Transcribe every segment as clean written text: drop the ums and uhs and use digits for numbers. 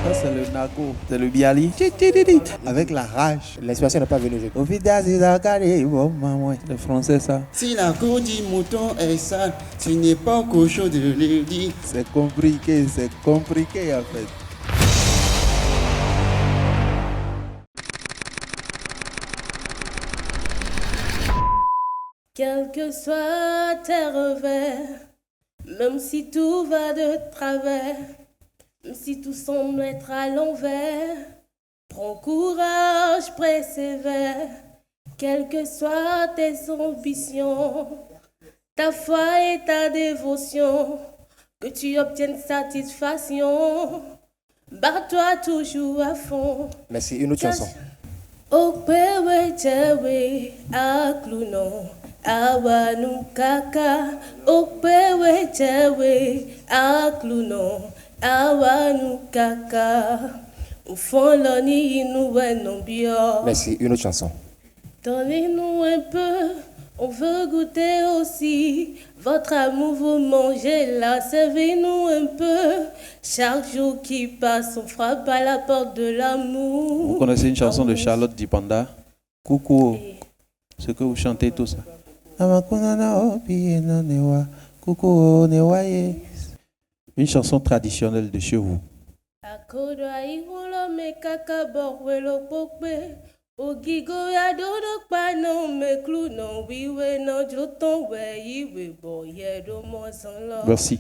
Ça, c'est le nago, c'est le biali. Avec la rage. L'inspiration n'est pas venue. C'est français, ça. Si la cour du mouton est sale, ce n'est pas au cochon de le dire. C'est compliqué en fait. Quels que soient tes revers, même si tout va de travers, même si tout semble être à l'envers, prends courage, persévère. Quelles que soient tes ambitions, ta foi et ta dévotion, que tu obtiennes satisfaction, bats-toi toujours à fond. Merci, une autre chanson. Okwewe chewe akluno awanu kaka. Okwewe chewe akluno awanu kaka. Ufoloni inouwe non bio. Merci, une autre chanson. Donnez-nous un peu, on veut goûter aussi. Votre amour, vous mangez là, servez-nous un peu. Chaque jour qui passe, on frappe à la porte de l'amour. Vous connaissez une chanson de Charlotte Dipanda, Coucou, ce que vous chantez tout ça. Une chanson traditionnelle de chez vous. Ogigo ya dodo pa no me clou no wiwe no joton we iwe boye do mo san lo. Merci.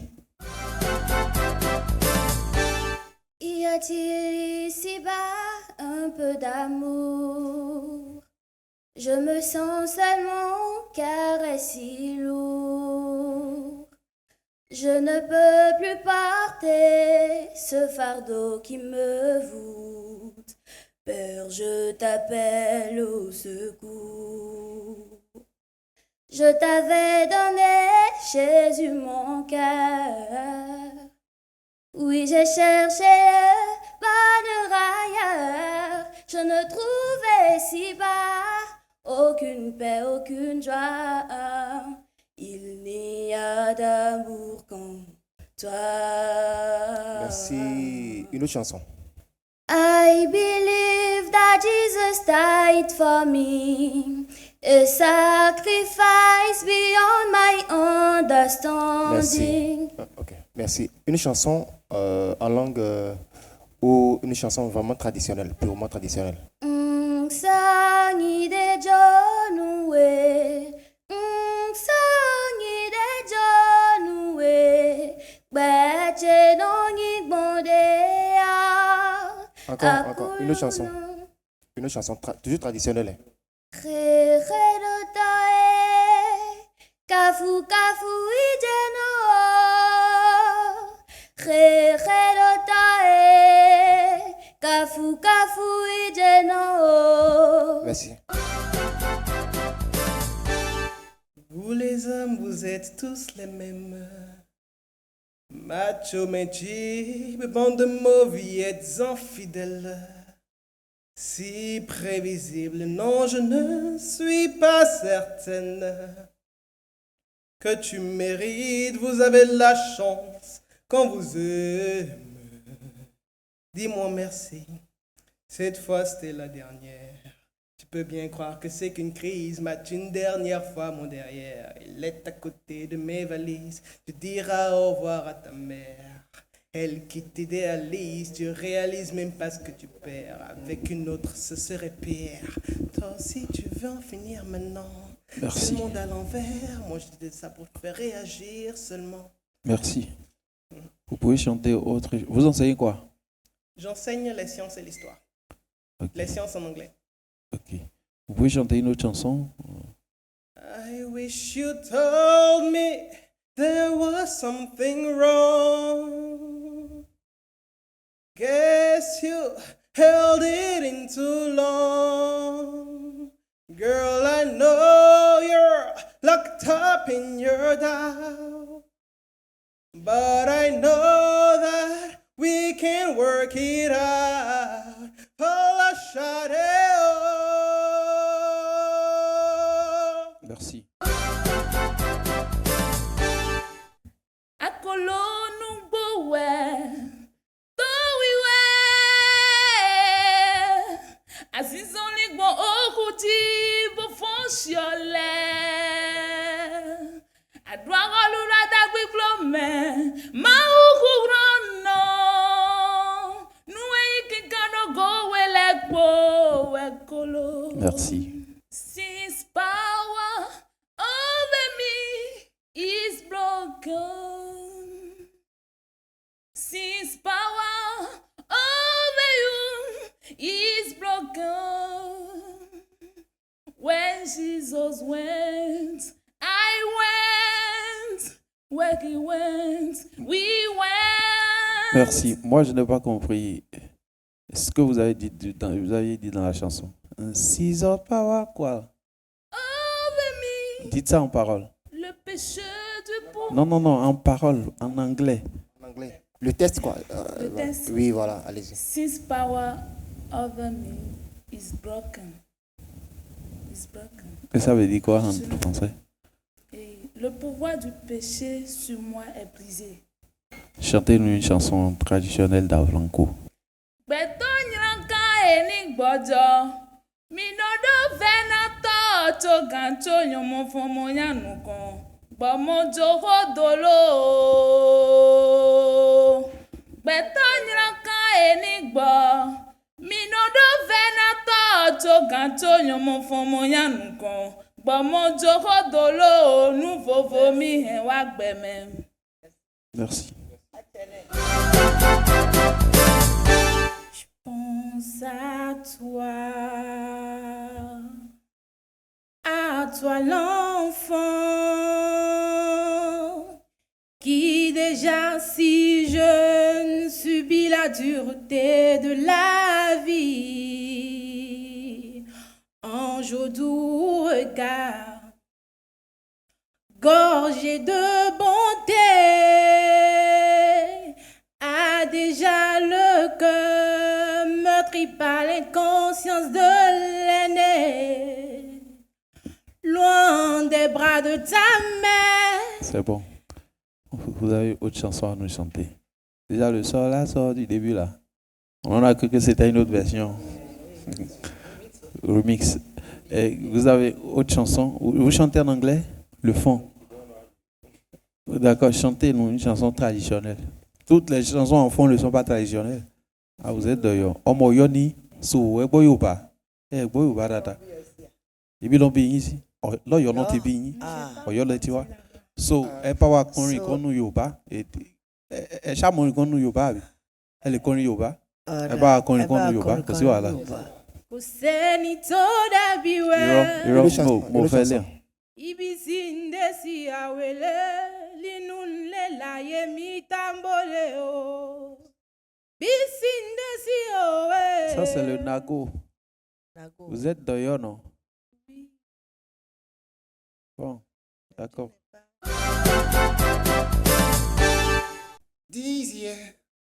Y a-t-il ici-bas un peu d'amour? Je me sens seulement car est si lourd. Je ne peux plus porter ce fardeau qui me voûte. Père, je t'appelle au secours. Je t'avais donné, Jésus, mon cœur. Oui, j'ai cherché le bonheur ailleurs. Je ne trouvais si-bas aucune paix, aucune joie. Il n'y a d'amour qu'en toi. Merci. Une autre chanson. I believe that Jesus died for me, a sacrifice beyond my understanding. Merci. Ok, merci. Une chanson en langue ou une chanson vraiment traditionnelle, purement traditionnelle. Sangi de Jonuwe, sangi de Jonuwe, bache nongi bondea. Encore, une autre chanson. Une autre chanson, toujours traditionnelle. Kafu kafu ijeno. Kafu kafu ijeno. Merci. Vous les hommes, vous êtes tous les mêmes. Macho Mechi, bande de mauviettes infidèles. Si prévisible, non, je ne suis pas certaine que tu mérites. Vous avez la chance qu'on vous aime. Dis-moi merci, cette fois c'était la dernière. Tu peux bien croire que c'est qu'une crise. Mate une dernière fois mon derrière. Il est à côté de mes valises. Tu diras au revoir à ta mère. Elle qui t'idéalise. Tu réalises même pas ce que tu perds. Avec une autre ce serait pire. Toi aussi tu veux en finir maintenant. Merci. C'est le monde à l'envers. Moi je disais ça pour te faire réagir seulement. Merci. Vous pouvez chanter autre. Vous enseignez quoi? J'enseigne les sciences et l'histoire. Okay. Les sciences en anglais. Ok. Vous pouvez chanter une autre chanson? I wish you told me there was something wrong. Guess you held it in too long. Girl, I know you're locked up in your doubt. But I know that we can work it out. Paula Chadeo. Merci. Akolonu bowe, bowiwe Merci. Since power over me is broken, since power over you is broken, when Jesus went, I went, where he went, we went. Merci. Moi, je n'ai pas compris ce que vous avez dit vous aviez dit dans la chanson. Un ciseau power quoi? Over me, Dites ça en parole. le péché du pauvre. Non, en parole, en anglais. En anglais. Le test, quoi. Le voilà. test. Oui, voilà, allez-y. Since power over me is broken. Is broken. Et ça veut dire quoi en français? Et le pouvoir du péché sur moi est brisé. Chantez-nous une chanson traditionnelle d'Avlanco. Beto nyiranka eni gbojo. Minodo vena to gancho yomo fomo yanuko. Bomo joho dolo. Beto nyiranka eni gbo. Minodo vena to gancho yomo fomo yanuko. Bomo joho dolo. Nouveau vomi hen wa gbeme. Merci. Pense à toi l'enfant, qui déjà si jeune subit la dureté de la vie. Ange au doux regard, gorgé de bonté, a déjà le cœur meurtri par l'inconscience de l'aîné, loin des bras de ta mère. C'est bon. Vous avez autre chanson à nous chanter. Déjà le sort là, sort du début là. On en a cru que c'était une autre version. Remix. Et vous avez autre chanson. Vous chantez en anglais? Le fond. D'accord, chantez-nous une chanson traditionnelle. Toutes les chansons en fond ne sont pas traditionnelles. Ah, vous êtes d'ailleurs. Omo yoni, so, ebo yoba. Ebo yoba data. Ibi l'on bien ici. Là, yon non te bien. Oyo le tu vois. So, elle pas wa konri konu yoba. Et chamon konu yoba. Elle est konri yoba. Elle pas konri konu yoba. Parce que voilà. Kò sẹ́ni tó dàbí wẹ́. Irọ́ mo fẹ́ lẹ̀. Ibi tí ń dé sí àwẹ̀lẹ̀ nínú ńlẹ̀ láyé mi tambolé o. Bí sí ń dé sí òwe. Ça, c'est le nago. Vous êtes d'ailleurs, non? Bon, d'accord. This year,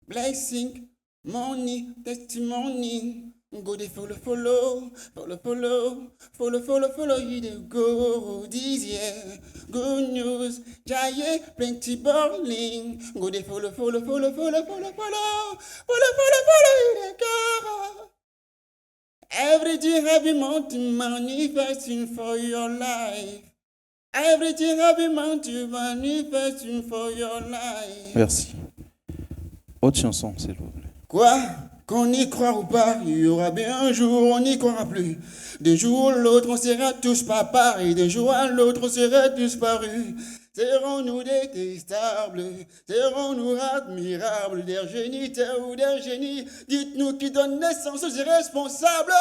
blessing, money, testimony. Go dey follow, you dey go. This year, good news, jaye, plenty balling. Go dey follow, you dey go. Everything happy mountain manifesting for your life. Everything happy mountain manifesting for your life. Merci. Autre chanson, s'il vous plaît. Quoi? Qu'on y croit ou pas, il y aura bien un jour, on n'y croira plus. D'un jour ou l'autre, on sera tous pas pareils. D'un jour à l'autre, on sera tous parus. Serons-nous détestables? Serons-nous admirables? Des géniteurs ou des génies? Dites-nous qui donne naissance aux irresponsables.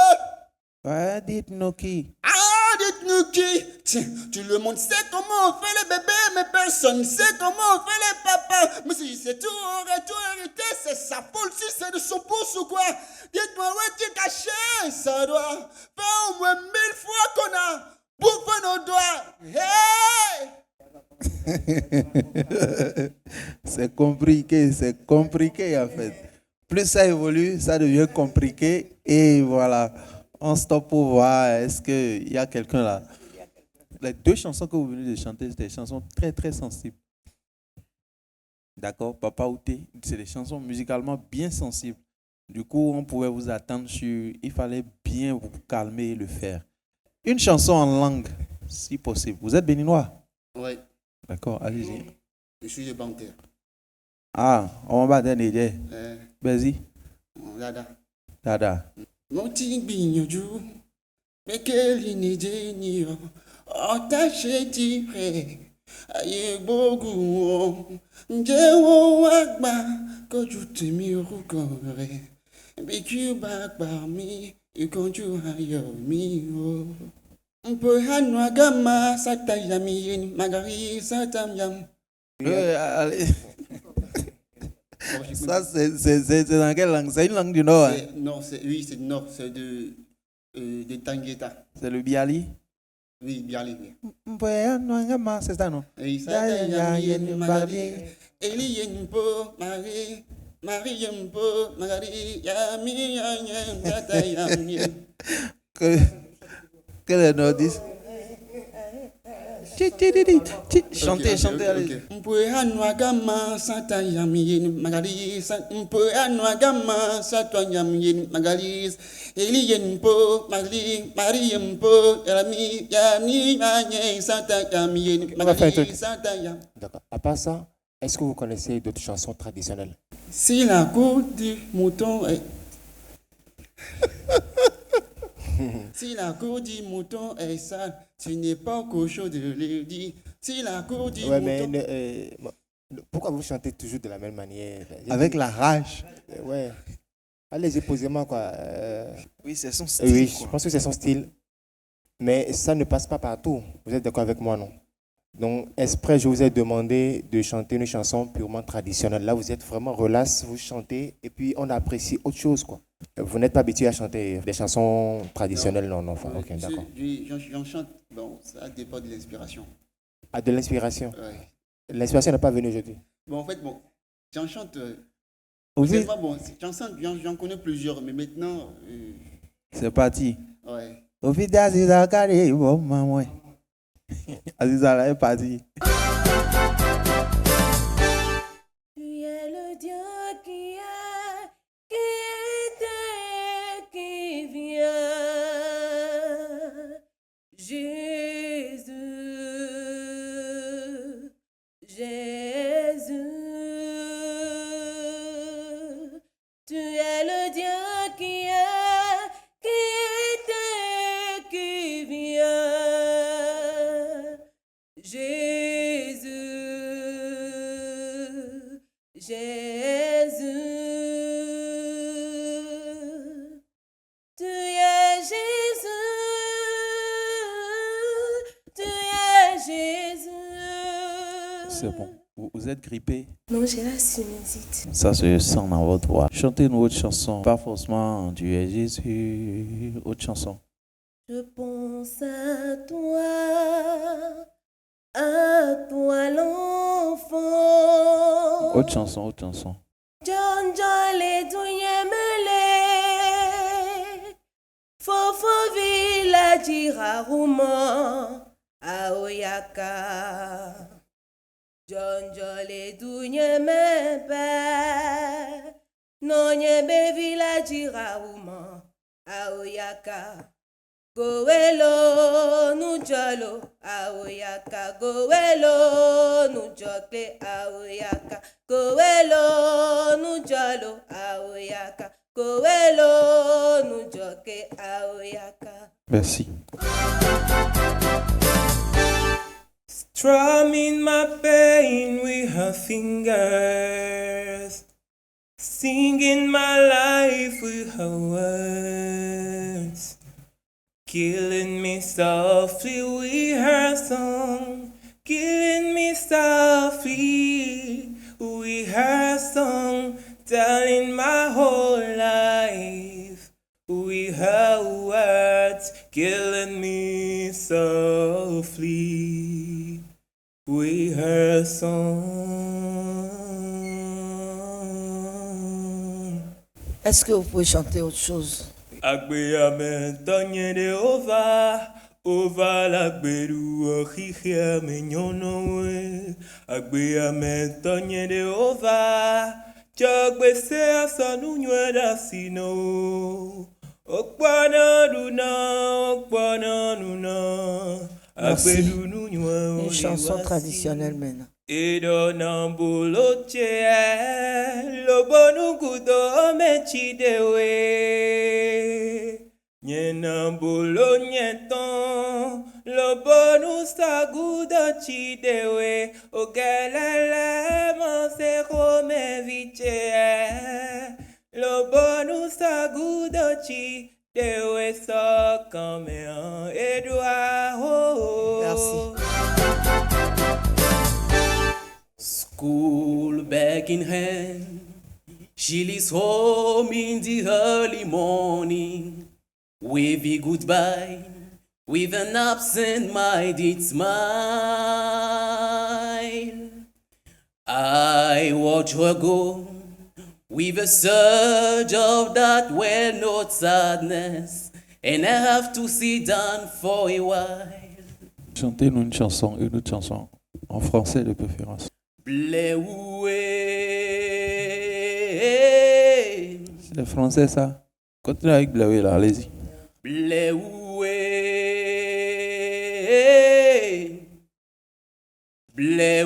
Ouais, dites-nous qui. Ah, dites-nous qui? Tiens, tout le monde sait comment on fait les bébés, mais personne sait comment on fait les papas. Mais si c'est tout hérité, c'est sa faute, si c'est de son pouce ou quoi? Dites-moi où est-il caché? Ça doit faire au moins 1000 fois qu'on a bouffé nos doigts. Hey! C'est compliqué en fait. Plus ça évolue, ça devient compliqué et voilà. On stoppe pour voir, est-ce qu'il y a quelqu'un là? Les deux chansons que vous venez de chanter, c'est des chansons très très sensibles. D'accord? Papa Outé, c'est des chansons musicalement bien sensibles. Du coup, on pouvait vous attendre sur... Il fallait bien vous calmer et le faire. Une chanson en langue, si possible. Vous êtes béninois? Oui, D'accord, allez-y. je suis bancaire. Ah, on va donner. Vas-y. Dada. Dada. Mon petit bignoju, Bekelini jenio, otache tire, aye bogu, njewo agba, koju temi rukore, biku bak parmi, ikonju ayo mi o. Mpo hanwa gama, satayami yen, magari satamyam. Allez. Ça, c'est dans quelle langue? C'est une langue du Nord. Hein? Non, oui, c'est du Nord, c'est de Tangueta. C'est le Biali. Oui, Biali, oui. C'est ça, non? Oui, satayami yen, magari, Eli yen po, Marie yen po, magari, yami yen, satayami yen. Quel est le nordiste? Chantez, allez. Mpwe hanwa gama sata yamiyen magalis. Mpwe hanwa gama sata yamiyen magalis. Eliyen po magli mariem po yami yani manye sata yamiyen magalis sata yam. D'accord. À part ça, est-ce que vous connaissez d'autres chansons traditionnelles? Si la cour du mouton est si la cour du mouton est sale, tu n'es pas cochon de le dire. Si la cour du Ouais, mouton... mais pourquoi vous chantez toujours de la même manière? Avec la rage. Ouais. Allez-y, posez-moi quoi. Oui, c'est son style. Oui, quoi. je pense que c'est son style. Mais ça ne passe pas partout. Vous êtes d'accord avec moi, non? Donc, exprès, je vous ai demandé de chanter une chanson purement traditionnelle. Là, vous êtes vraiment relax, vous chantez, et puis on apprécie autre chose, quoi. Vous n'êtes pas habitué à chanter des chansons traditionnelles, non, enfin, ok, d'accord. J'en chante, bon, ça dépend de l'inspiration. Ah, de l'inspiration? Ouais. L'inspiration n'est pas venue aujourd'hui? Bon, en fait, bon, j'en chante... Oui. Bon, j'en connais plusieurs, mais maintenant... C'est parti. Ouais. Au fil d'Aziza Kari, bon, maman. Aziza, là, est parti. Tu es le Dieu qui est, qui était, qui vient. Jésus, Jésus. Tu es le Dieu qui est, qui était, qui vient. Jésus, Jésus, tu es Jésus, tu es Jésus. C'est bon. Vous êtes grippé? Non, j'ai la sinusite. Ça se sent dans votre voix. Chantez une autre chanson. Pas forcément tu es Jésus. Autre chanson. Je pense à toi l'enfant. Autre chanson, autre chanson. John Jolly Dounyemele, Fofo Village Rarouma, Aoyaka. John Jolly Dounyemebe, Nonyebe Village Rarouma, Aoyaka. Goelo nujalo aoyaka, goelo nujokle aoyaka, goelo nujalo aoyaka, goelo nujoke aoyaka. Merci. Strumming my pain with her fingers, singing my life with her words. Killing me softly with her song, killing me softly with her song, telling my whole life with her words, killing me softly with her song. Est-ce que vous pouvez chanter autre chose? Agbeame tonye de ova la gberu ochihia menyono we. Agbeame tonye de ova, chogbese asanu nyweda sino. Okwana nuna, agbedu nunywa. Une chanson traditionnelle maintenant. Edo namboloche lobonu kudo mechidewe. In Bologneton, le bonus a gouda chidewe, o galala manse come vice. Le bonus a gouda chidewe so comme un Edouard. Merci. School bag in hand, she leaves home in the early morning, waving goodbye with an absent-minded smile. I watch her go with a surge of that well-known sadness, and I have to sit down for a while. Chantez-nous une autre chanson, en français de préférence. Bleué. C'est le français ça. Continuez avec Bleué là, allez-y. Bleué. Bleué.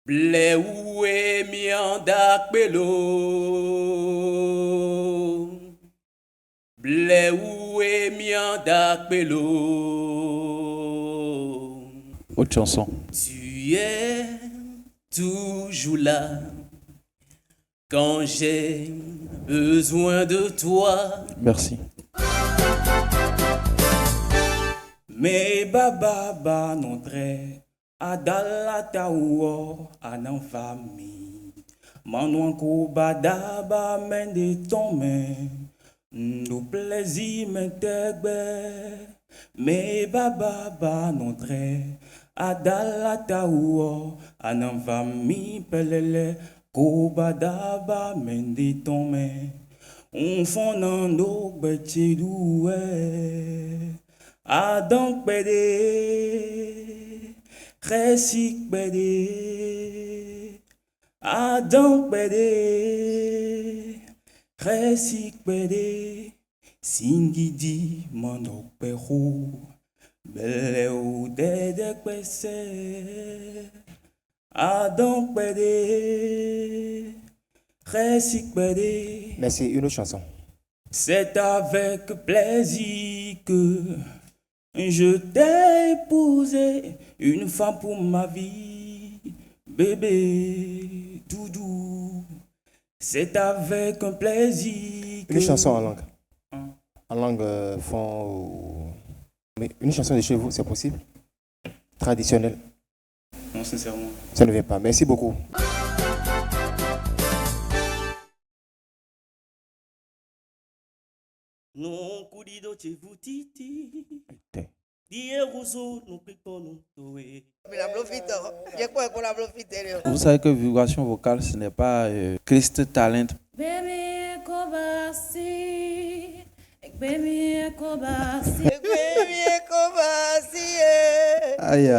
Bleué miandak pelo. Bleué miandak pelo. Autre chanson. Tu es toujours là quand j'ai besoin de toi. Merci. Mais baba notre adalata ou anan famille. Manon ko badaba men de ton main. Nous plaisir m'intègre. Mais baba notre adalata ou anan famille pelele ko badaba men de ton main. On fond dans nos bêtis doués. Adam pédé, Resik pédé, Adam pédé, Resik pédé, Singidi mano perro, Beleu dede pese, Adam pédé, Resik pédé. Merci, une autre chanson. C'est avec plaisir que je t'ai épousé, une femme pour ma vie, bébé, tout doux. C'est avec un plaisir que... Une chanson en langue. En langue fond ou... Mais une chanson de chez vous, c'est possible? Traditionnelle? Non, sincèrement. Ça ne vient pas. Merci beaucoup. Non, coudido vous titi. Die rousseau, nous piquons nous toué. Vous savez que vibration vocale, ce n'est pas Christ Talent. Baby, kobasi. Baby, kobasi. Baby, kobasi. Aïe.